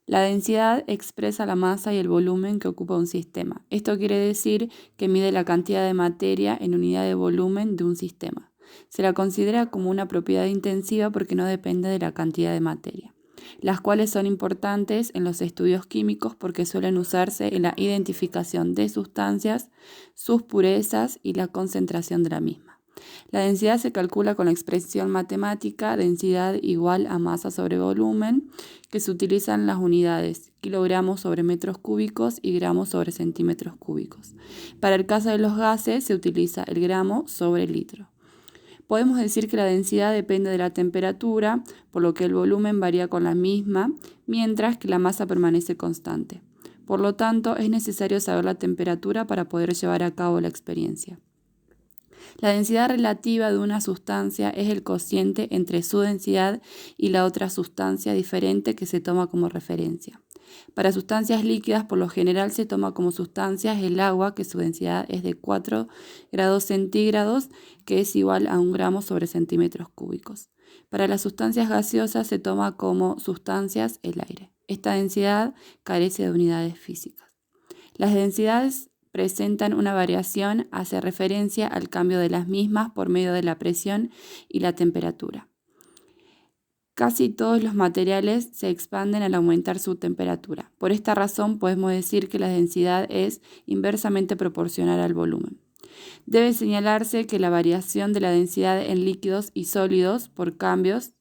La densidad expresa la masa y el volumen que ocupa un sistema. Esto quiere decir que mide la cantidad de materia en unidad de volumen de un sistema. Se la considera como una propiedad intensiva porque no depende de la cantidad de materia, las cuales son importantes en los estudios químicos porque suelen usarse en la identificación de sustancias, sus purezas y la concentración de la misma. La densidad se calcula con la expresión matemática densidad igual a masa sobre volumen, que se utilizan las unidades kilogramos sobre metros cúbicos y gramos sobre centímetros cúbicos. Para el caso de los gases se utiliza el gramo sobre litro. Podemos decir que la densidad depende de la temperatura, por lo que el volumen varía con la misma, mientras que la masa permanece constante. Por lo tanto, es necesario saber la temperatura para poder llevar a cabo la experiencia. La densidad relativa de una sustancia es el cociente entre su densidad y la otra sustancia diferente que se toma como referencia. Para sustancias líquidas, por lo general se toma como sustancias el agua, que su densidad es de 4 grados centígrados, que es igual a 1 gramo sobre centímetros cúbicos. Para las sustancias gaseosas se toma como sustancias el aire. Esta densidad carece de unidades físicas. Las densidades presentan una variación, hace referencia al cambio de las mismas por medio de la presión y la temperatura. Casi todos los materiales se expanden al aumentar su temperatura. Por esta razón podemos decir que la densidad es inversamente proporcional al volumen. Debe señalarse que la variación de la densidad en líquidos y sólidos por cambios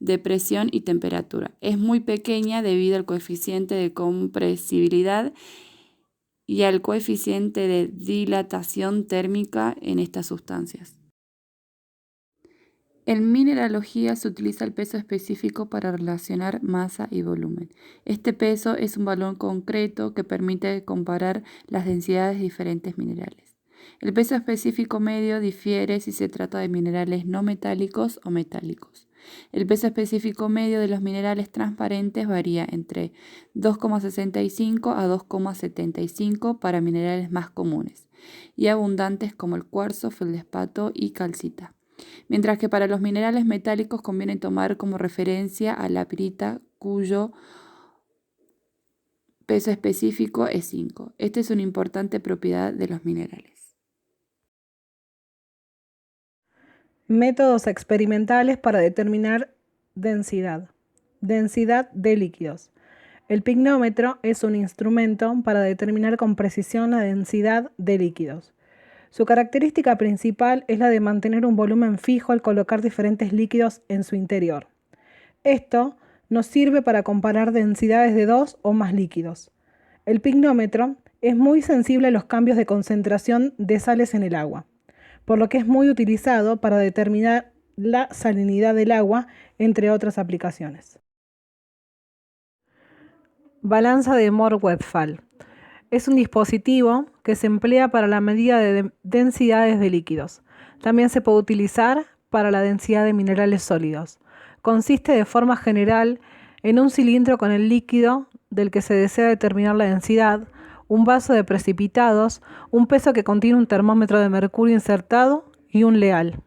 de presión y temperatura es muy pequeña debido al coeficiente de compresibilidad y al coeficiente de dilatación térmica en estas sustancias. En mineralogía se utiliza el peso específico para relacionar masa y volumen. Este peso es un valor concreto que permite comparar las densidades de diferentes minerales. El peso específico medio difiere si se trata de minerales no metálicos o metálicos. El peso específico medio de los minerales transparentes varía entre 2,65 a 2,75 para minerales más comunes y abundantes como el cuarzo, feldespato y calcita. Mientras que para los minerales metálicos conviene tomar como referencia a la pirita, cuyo peso específico es 5. Esta es una importante propiedad de los minerales. Métodos experimentales para determinar densidad. Densidad de líquidos. El pignómetro es un instrumento para determinar con precisión la densidad de líquidos. Su característica principal es la de mantener un volumen fijo al colocar diferentes líquidos en su interior. Esto nos sirve para comparar densidades de 2 o más líquidos. El pignómetro es muy sensible a los cambios de concentración de sales en el agua, por lo que es muy utilizado para determinar la salinidad del agua, entre otras aplicaciones. Balanza de Mohr-Westphal. Es un dispositivo que se emplea para la medida de densidades de líquidos. También se puede utilizar para la densidad de minerales sólidos. Consiste de forma general en un cilindro con el líquido del que se desea determinar la densidad, un vaso de precipitados, un peso que contiene un termómetro de mercurio insertado y un leal.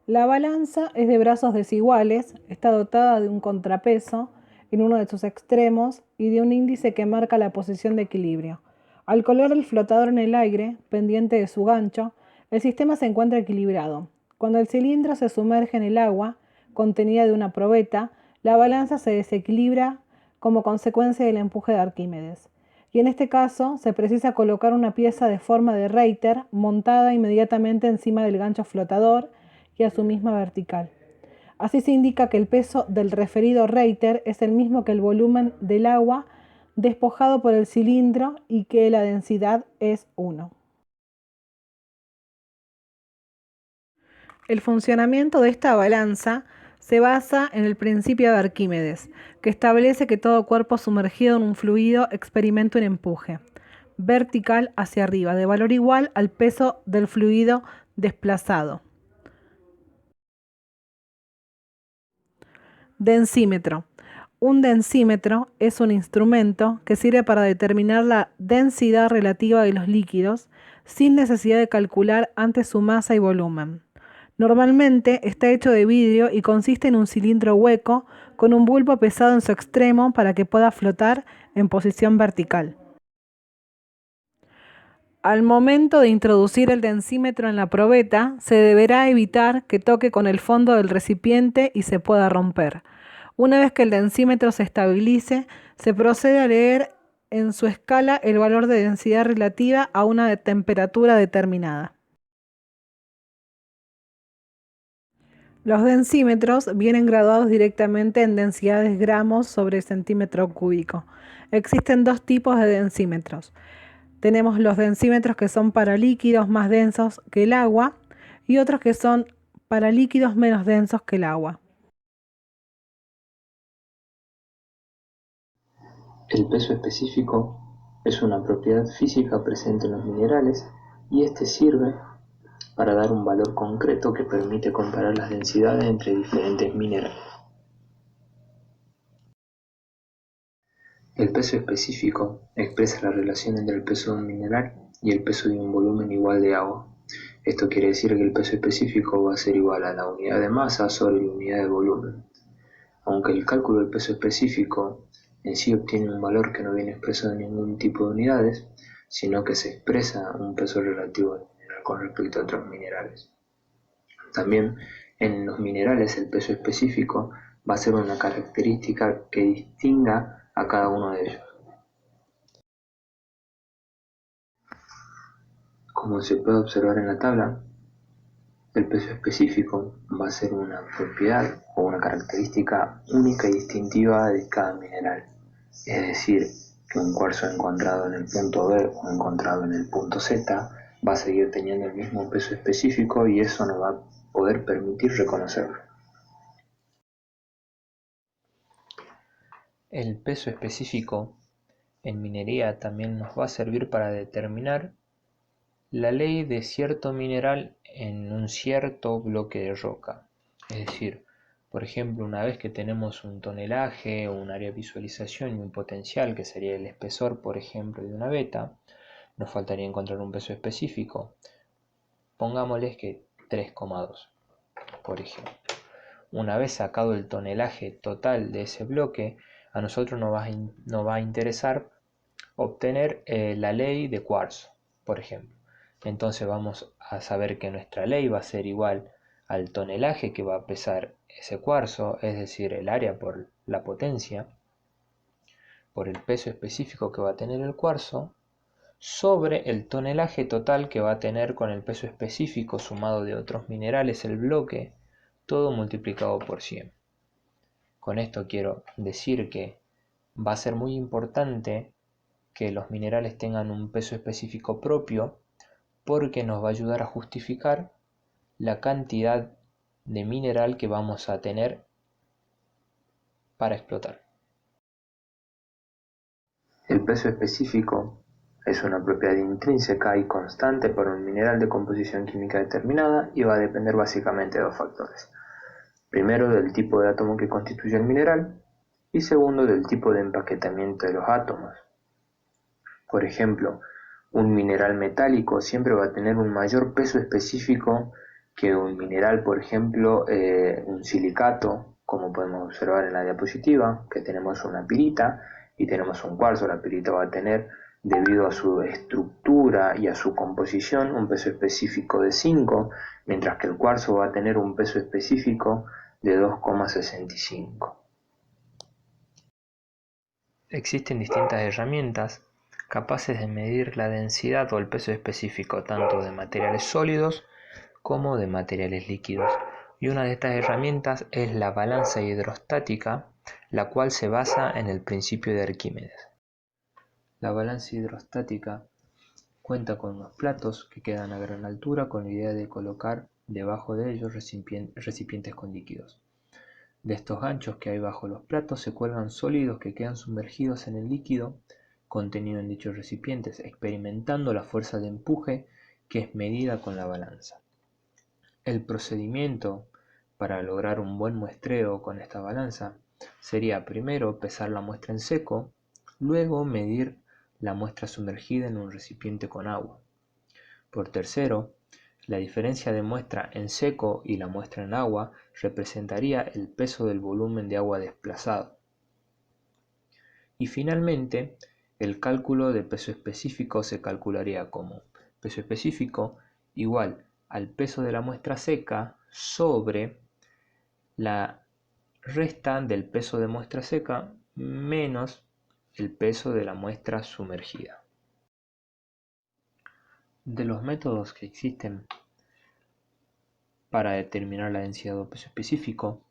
La balanza es de brazos desiguales, está dotada de un contrapeso en uno de sus extremos y de un índice que marca la posición de equilibrio. Al colocar el flotador en el aire, pendiente de su gancho, el sistema se encuentra equilibrado. Cuando el cilindro se sumerge en el agua, contenida de una probeta, la balanza se desequilibra como consecuencia del empuje de Arquímedes. Y en este caso se precisa colocar una pieza de forma de Reiter montada inmediatamente encima del gancho flotador y a su misma vertical. Así se indica que el peso del referido Reiter es el mismo que el volumen del agua despojado por el cilindro y que la densidad es 1. El funcionamiento de esta balanza se basa en el principio de Arquímedes, que establece que todo cuerpo sumergido en un fluido experimenta un empuje vertical hacia arriba, de valor igual al peso del fluido desplazado. Densímetro. Un densímetro es un instrumento que sirve para determinar la densidad relativa de los líquidos sin necesidad de calcular antes su masa y volumen. Normalmente está hecho de vidrio y consiste en un cilindro hueco con un bulbo pesado en su extremo para que pueda flotar en posición vertical. Al momento de introducir el densímetro en la probeta, se deberá evitar que toque con el fondo del recipiente y se pueda romper. Una vez que el densímetro se estabilice, se procede a leer en su escala el valor de densidad relativa a una temperatura determinada. Los densímetros vienen graduados directamente en densidades gramos sobre centímetro cúbico. Existen dos tipos de densímetros. Tenemos los densímetros que son para líquidos más densos que el agua y otros que son para líquidos menos densos que el agua. El peso específico es una propiedad física presente en los minerales y este sirve para dar un valor concreto que permite comparar las densidades entre diferentes minerales. El peso específico expresa la relación entre el peso de un mineral y el peso de un volumen igual de agua. Esto quiere decir que el peso específico va a ser igual a la unidad de masa sobre la unidad de volumen. Aunque el cálculo del peso específico en sí obtiene un valor que no viene expreso en ningún tipo de unidades, sino que se expresa un peso relativo del mineral con respecto a otros minerales. También en los minerales el peso específico va a ser una característica que distinga a cada uno de ellos. Como se puede observar en la tabla, el peso específico va a ser una propiedad o una característica única y distintiva de cada mineral. Es decir, que un cuarzo encontrado en el punto B o encontrado en el punto Z va a seguir teniendo el mismo peso específico y eso nos va a poder permitir reconocerlo. El peso específico en minería también nos va a servir para determinar la ley de cierto mineral en un cierto bloque de roca. Es decir, por ejemplo, una vez que tenemos un tonelaje o un área de visualización y un potencial, que sería el espesor, por ejemplo, de una beta, nos faltaría encontrar un peso específico. Pongámosles que 3,2, por ejemplo. Una vez sacado el tonelaje total de ese bloque, a nosotros nos va a interesar obtener la ley de cuarzo, por ejemplo. Entonces vamos a saber que nuestra ley va a ser igual al tonelaje que va a pesar ese cuarzo, es decir, el área por la potencia, por el peso específico que va a tener el cuarzo, sobre el tonelaje total que va a tener con el peso específico sumado de otros minerales el bloque, todo multiplicado por 100. Con esto quiero decir que va a ser muy importante que los minerales tengan un peso específico propio porque nos va a ayudar a justificar la cantidad de mineral que vamos a tener para explotar. El peso específico es una propiedad intrínseca y constante para un mineral de composición química determinada y va a depender básicamente de dos factores. Primero, del tipo de átomo que constituye el mineral y segundo, del tipo de empaquetamiento de los átomos. Por ejemplo, un mineral metálico siempre va a tener un mayor peso específico que un mineral, por ejemplo, un silicato, como podemos observar en la diapositiva, que tenemos una pirita y tenemos un cuarzo. La pirita va a tener, debido a su estructura y a su composición, un peso específico de 5, mientras que el cuarzo va a tener un peso específico de 2,65. Existen distintas herramientas capaces de medir la densidad o el peso específico tanto de materiales sólidos como de materiales líquidos. Y una de estas herramientas es la balanza hidrostática, la cual se basa en el principio de Arquímedes. La balanza hidrostática cuenta con unos platos que quedan a gran altura con la idea de colocar debajo de ellos recipientes con líquidos. De estos ganchos que hay bajo los platos se cuelgan sólidos que quedan sumergidos en el líquido contenido en dichos recipientes, experimentando la fuerza de empuje que es medida con la balanza. El procedimiento para lograr un buen muestreo con esta balanza sería primero pesar la muestra en seco, luego medir la muestra sumergida en un recipiente con agua. Por tercero, La diferencia de muestra en seco y la muestra en agua representaría el peso del volumen de agua desplazado. Y finalmente, el cálculo de peso específico se calcularía como peso específico igual al peso de la muestra seca sobre la resta del peso de muestra seca menos el peso de la muestra sumergida. De los métodos que existen para determinar la densidad o peso específico,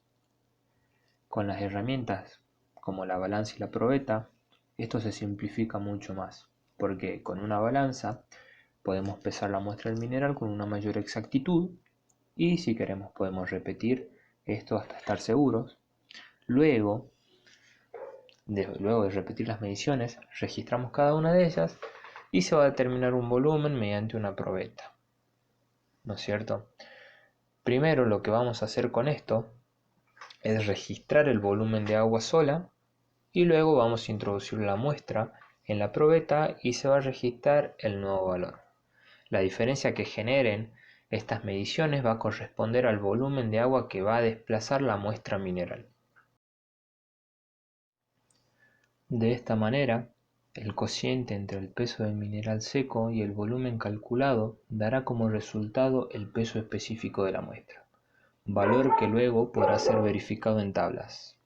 con las herramientas como la balanza y la probeta, esto se simplifica mucho más, porque con una balanza podemos pesar la muestra del mineral con una mayor exactitud y si queremos podemos repetir esto hasta estar seguros. Luego de repetir las mediciones, registramos cada una de ellas y se va a determinar un volumen mediante una probeta, ¿no es cierto? Primero lo que vamos a hacer con esto es registrar el volumen de agua sola y luego vamos a introducir la muestra en la probeta y se va a registrar el nuevo valor. La diferencia que generen estas mediciones va a corresponder al volumen de agua que va a desplazar la muestra mineral. De esta manera, el cociente entre el peso del mineral seco y el volumen calculado dará como resultado el peso específico de la muestra, valor que luego podrá ser verificado en tablas.